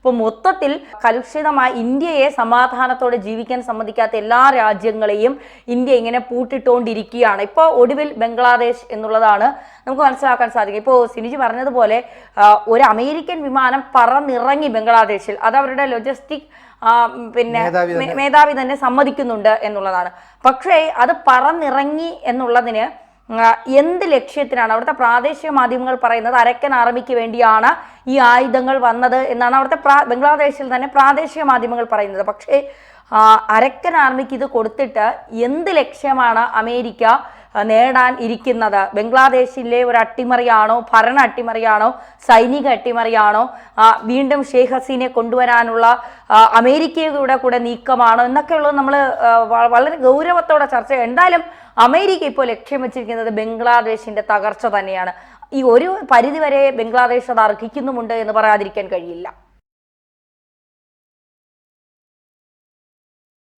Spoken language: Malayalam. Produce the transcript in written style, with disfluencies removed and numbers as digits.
ഇപ്പോൾ മൊത്തത്തിൽ കലുഷിതമായ ഇന്ത്യയെ സമാധാനത്തോടെ ജീവിക്കാൻ സമ്മതിക്കാത്ത എല്ലാ രാജ്യങ്ങളെയും ഇന്ത്യ ഇങ്ങനെ പൂട്ടിട്ടുകൊണ്ടിരിക്കുകയാണ്. ഇപ്പോൾ ഒടുവിൽ ബംഗ്ലാദേശ് എന്നുള്ളതാണ് നമുക്ക് മനസ്സിലാക്കാൻ സാധിക്കും. ഇപ്പോൾ സിനിജി പറഞ്ഞതുപോലെ ഒരു അമേരിക്കൻ വിമാനം പറന്നിറങ്ങി ബംഗ്ലാദേശിൽ, അത് അവരുടെ ലോജിസ്റ്റിക് പിന്നെ മേധാവി തന്നെ സമ്മതിക്കുന്നുണ്ട് എന്നുള്ളതാണ്. പക്ഷേ അത് പറന്നിറങ്ങി എന്നുള്ളതിന് എന്ത് ലക്ഷ്യത്തിനാണ്? അവിടുത്തെ പ്രാദേശിക മാധ്യമങ്ങൾ പറയുന്നത് അരക്കൻ ആർമിക്ക് വേണ്ടിയാണ് ഈ ആയുധങ്ങൾ വന്നത് എന്നാണ് അവിടുത്തെ ബംഗ്ലാദേശിൽ തന്നെ പ്രാദേശിക മാധ്യമങ്ങൾ പറയുന്നത്. പക്ഷേ അരക്കൻ ആർമിക്ക് ഇത് കൊടുത്തിട്ട് എന്ത് ലക്ഷ്യമാണ് അമേരിക്ക നേടാൻ ഇരിക്കുന്നത്? ബംഗ്ലാദേശിലെ ഒരു അട്ടിമറിയാണോ, ഭരണ അട്ടിമറിയാണോ, സൈനിക അട്ടിമറിയാണോ, വീണ്ടും ഷെയ്ഖ് ഹസീനെ കൊണ്ടുവരാനുള്ള അമേരിക്കയുടെ കൂടെ നീക്കമാണോ എന്നൊക്കെയുള്ളത് നമ്മൾ വളരെ ഗൗരവത്തോടെ ചർച്ച ചെയ്യാം. എന്തായാലും അമേരിക്ക ഇപ്പോൾ ലക്ഷ്യം വെച്ചിരിക്കുന്നത് ബംഗ്ലാദേശിന്റെ തകർച്ച തന്നെയാണ്. ഈ ഒരു പരിധിവരെ ബംഗ്ലാദേശ് അത് അർഹിക്കുന്നുമുണ്ട് എന്ന് പറയാതിരിക്കാൻ കഴിയില്ല.